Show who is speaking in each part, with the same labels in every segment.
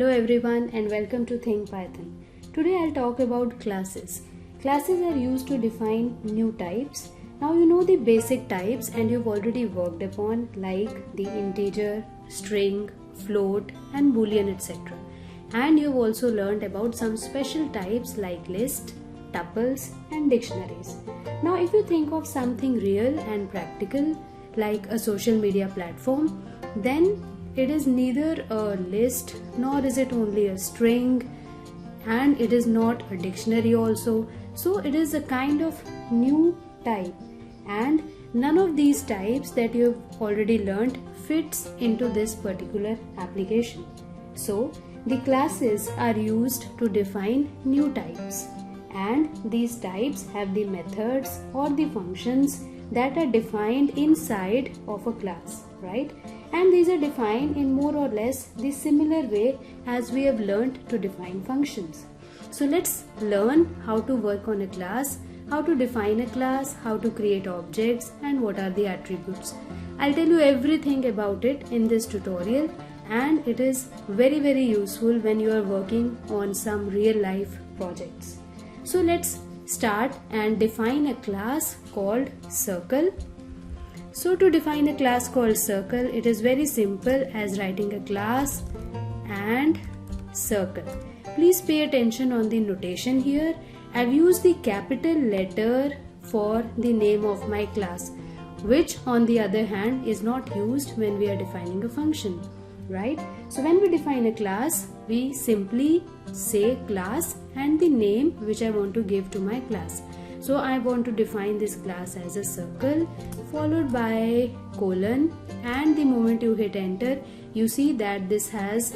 Speaker 1: Hello everyone and welcome to Think Python. Today I'll talk about classes. Classes are used to define new types. Now you know the basic types and you've already worked upon like the integer, string, float and boolean etc. And you've also learned about some special types like list, tuples and dictionaries. Now if you think of something real and practical like a social media platform, then it is neither a list nor is it only a string, and it is not a dictionary also. So it is a kind of new type, and none of these types that you have already learned fits into this particular application. So the classes are used to define new types, and these types have the methods or the functions that are defined inside of a class, right? And these are defined in more or less the similar way as we have learned to define functions. So let's learn how to work on a class, how to define a class, how to create objects, and what are the attributes. I'll tell you everything about it in this tutorial, and it is very useful when you are working on some real life projects. So let's start and define a class called circle. So to define a class called circle, it is very simple as writing a class and circle. Please pay attention on the notation here. I've used the capital letter for the name of my class, which on the other hand is not used when we are defining a function, right? So when we define a class, we simply say class and the name which I want to give to my class. So I want to define this class as a circle followed by colon, and the moment you hit enter, you see that this has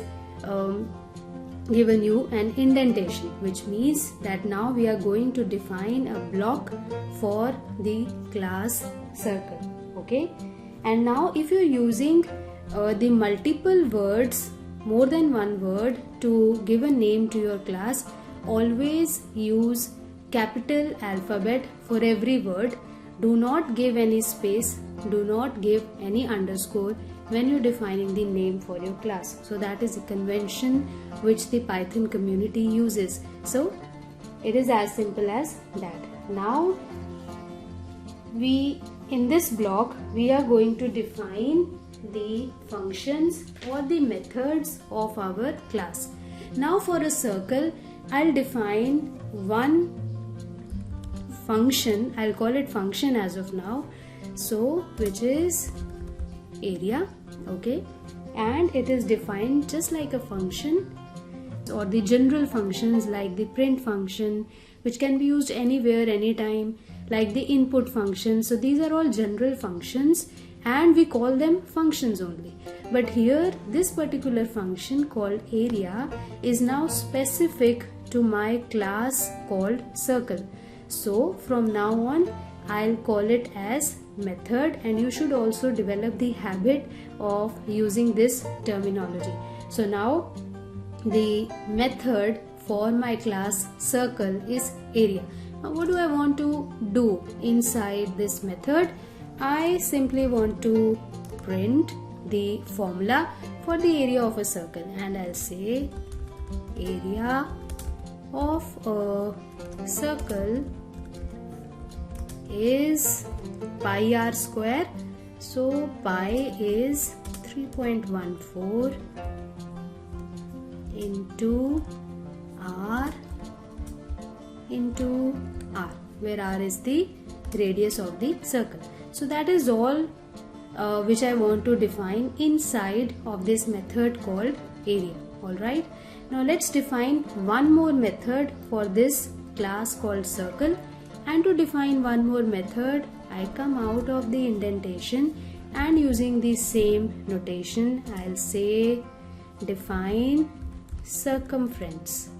Speaker 1: given you an indentation, which means that now we are going to define a block for the class circle. Okay, and now if you're using the multiple words, more than one word, to give a name to your class, always use capital alphabet for every word. Do not give any space, do not give any underscore when you're defining the name for your class. So that is a convention which the Python community uses. So it is as simple as that. Now in this block we are going to define the functions or the methods of our class. Now for a circle, I'll define one function. I'll call it function as of now, so which is area. Okay, and it is defined just like a function, or the general functions like the print function, which can be used anywhere anytime, like the input function. So these are all general functions and we call them functions only. But here this particular function called area is now specific to my class called circle. So from now on I'll call it as method, and you should also develop the habit of using this terminology. So now the method for my class circle is area. Now what do I want to do inside this method? I simply want to print the formula for the area of a circle, and I'll say area of a circle is pi r square. So pi is 3.14 into r, where r is the radius of the circle. So that is all which I want to define inside of this method called area. Alright, now let's define one more method for this class called circle. And to define one more method, I come out of the indentation, and using the same notation I'll say define circumference.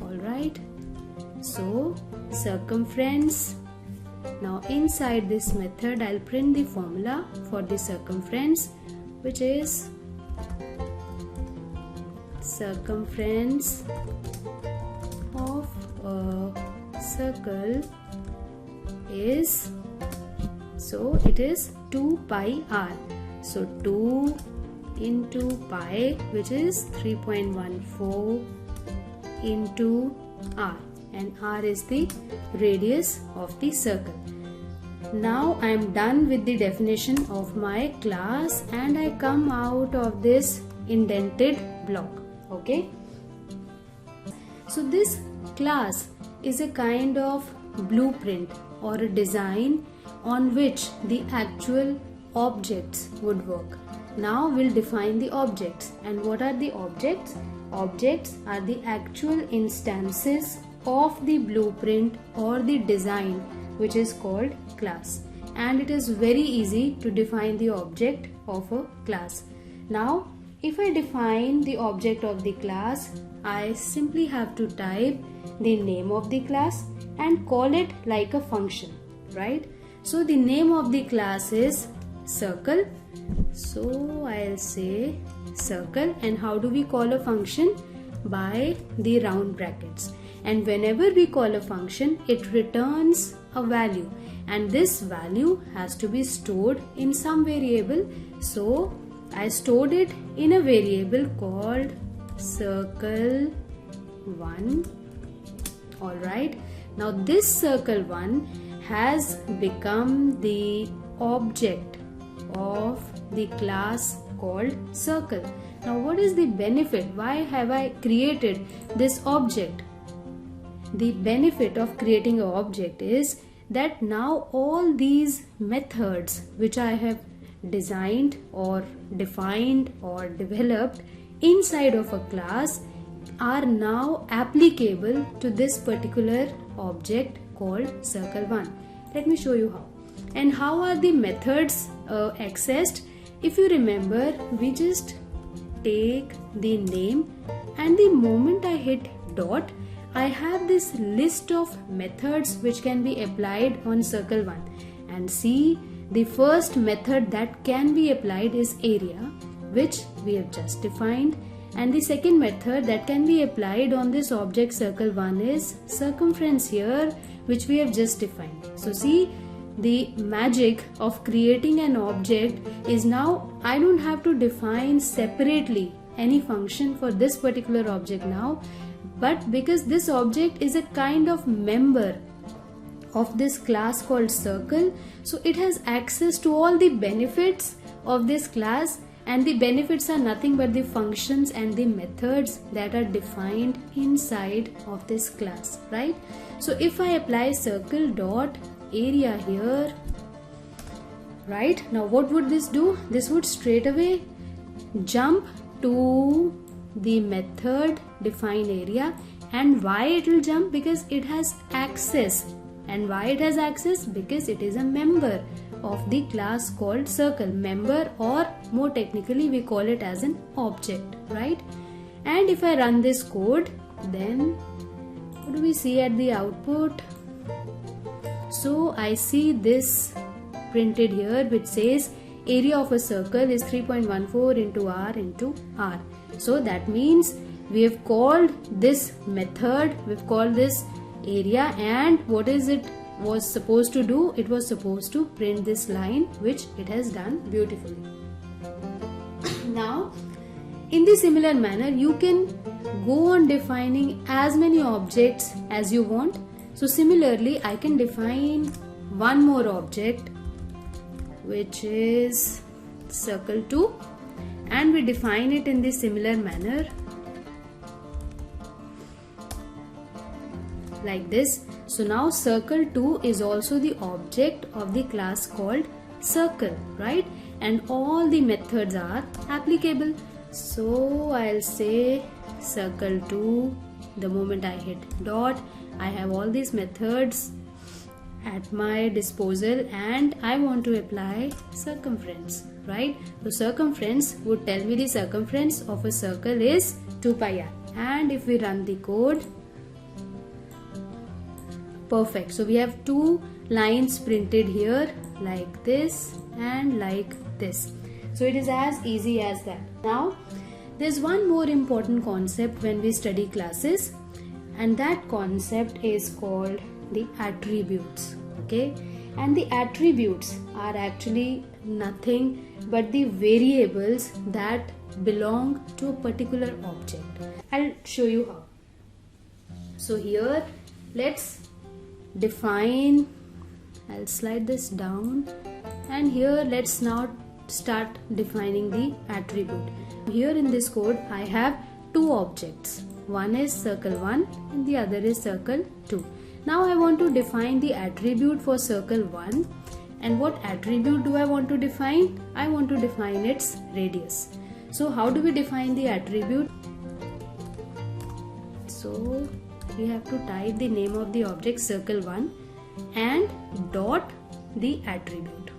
Speaker 1: Alright, so circumference. Now inside this method I'll print the formula for the circumference, which is circumference of a circle is, so it is 2 pi r. So 2 into pi, which is 3.14 into r, and r is the radius of the circle. Now I am done with the definition of my class and I come out of this indented block. Okay, so this class is a kind of blueprint or a design on which the actual objects would work. Now we'll define the objects. And what are the objects? Objects are the actual instances of the blueprint or the design, which is called class. And it is very easy to define the object of a class. Now, if I define the object of the class, I simply have to type the name of the class and call it like a function, right? So the name of the class is circle. So I'll say circle. And how do we call a function? By the round brackets. And whenever we call a function, it returns a value, and this value has to be stored in some variable. So I stored it in a variable called circle1. Alright, now this circle1 has become the object of the class called circle. Now what is the benefit? Why have I created this object? The benefit of creating an object is that now all these methods which I have designed or defined or developed inside of a class are now applicable to this particular object called circle1. Let me show you how. And how are the methods accessed? If you remember, we just take the name, and the moment I hit dot, I have this list of methods which can be applied on circle1. And see, the first method that can be applied is area, which we have just defined. And the second method that can be applied on this object circle1 is circumference here, which we have just defined. So see, the magic of creating an object is now I don't have to define separately any function for this particular object now, but because this object is a kind of member of this class called circle, so it has access to all the benefits of this class, and the benefits are nothing but the functions and the methods that are defined inside of this class, right? So if I apply circle dot area here, right, now what would this do? This would straight away jump to the method define area. And why it will jump? Because it has access. And why it has access? Because it is a member of the class called circle. Member, or more technically we call it as an object, right? And if I run this code, then what do we see at the output? So I see this printed here which says area of a circle is 3.14 into r. So that means we have called this method, we've called this area, and what is it was supposed to do? It was supposed to print this line, which it has done beautifully. Now in the similar manner you can go on defining as many objects as you want. So similarly I can define one more object which is circle2, and we define it in the similar manner like this. So now circle2 is also the object of the class called circle, right? And all the methods are applicable. So I'll say circle2, the moment I hit dot, I have all these methods at my disposal, and I want to apply circumference, right? So circumference would tell me the circumference of a circle is 2 pi r. And if we run the code, perfect. So we have two lines printed here like this and like this. So it is as easy as that. Now there's one more important concept when we study classes, and that concept is called the attributes. Okay, and the attributes are actually nothing but the variables that belong to a particular object. I'll show you how. So here let's define, I'll slide this down, and here let's now start defining the attribute. Here in this code I have two objects. One is circle 1 and the other is circle 2. Now I want to define the attribute for circle 1. And what attribute do I want to define? I want to define its radius. So how do we define the attribute? So we have to type the name of the object circle 1 and dot the attribute,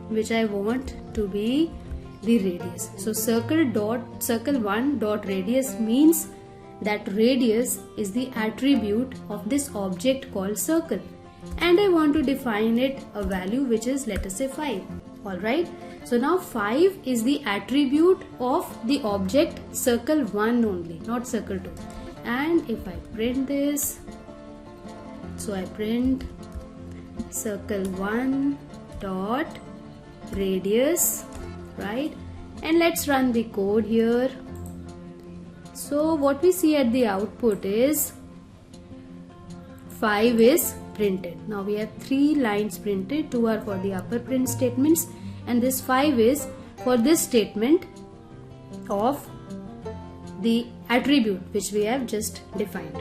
Speaker 1: which I want to be the radius. So circle 1 dot radius means that radius is the attribute of this object called circle, and I want to define it a value which is, let us say, 5. Alright, so now 5 is the attribute of the object circle 1 only, not circle 2. And if I print this, so I print circle 1 dot radius, right? And let's run the code here. So what we see at the output is 5 is printed. Now we have 3 lines printed. 2 are for the upper print statements, and this 5 is for this statement of the attribute which we have just defined.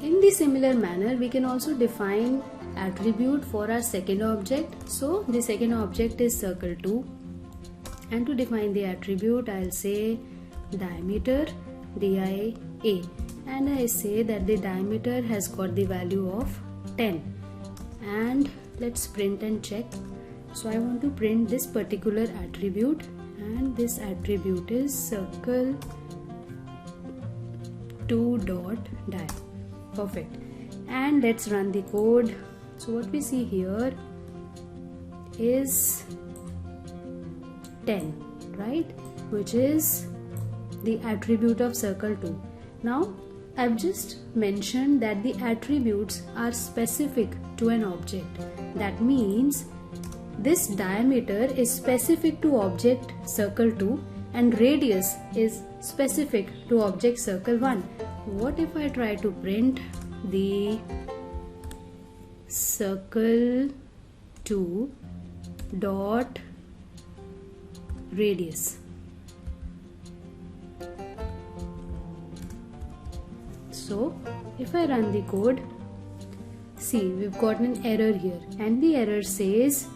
Speaker 1: In the similar manner, we can also define attribute for our second object. So the second object is circle 2, and to define the attribute I'll say diameter dia, and I say that the diameter has got the value of 10, and let's print and check. So I want to print this particular attribute, and this attribute is circle 2 dot dia. Perfect. And let's run the code. So what we see here is 10, right, which is the attribute of circle 2. Now I've just mentioned that the attributes are specific to an object. That means this diameter is specific to object circle 2 and radius is specific to object circle 1. What if I try to print the circle 2 dot radius? So if I run the code, see, we've got an error here, and the error says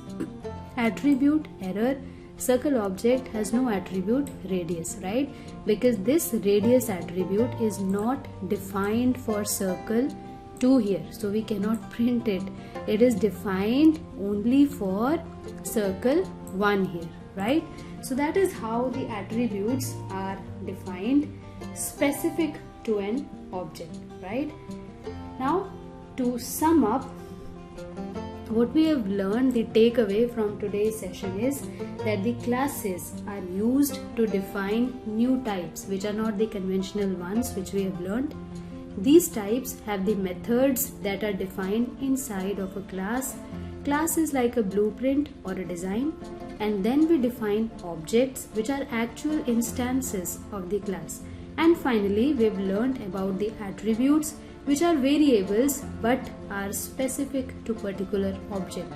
Speaker 1: attribute error, circle object has no attribute radius, right? Because this radius attribute is not defined for circle 2 here, so we cannot print it. It is defined only for circle 1 here, right? So that is how the attributes are defined, specific to an object, right? Now to sum up, what we have learned, the takeaway from today's session is that the classes are used to define new types which are not the conventional ones which we have learned. These types have the methods that are defined inside of a class. Class is like a blueprint or a design, and then we define objects which are actual instances of the class. And finally, we've learned about the attributes which are variables but are specific to particular object.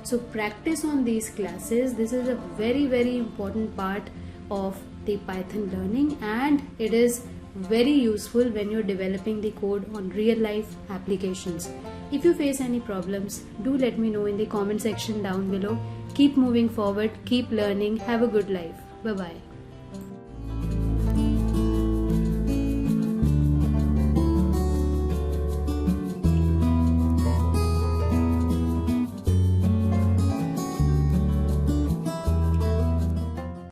Speaker 1: So practice on these classes. This is a very important part of the Python learning, and it is very useful when you're developing the code on real life applications. If you face any problems, do let me know in the comment section down below. Keep moving forward, keep learning, have a good life. Bye bye.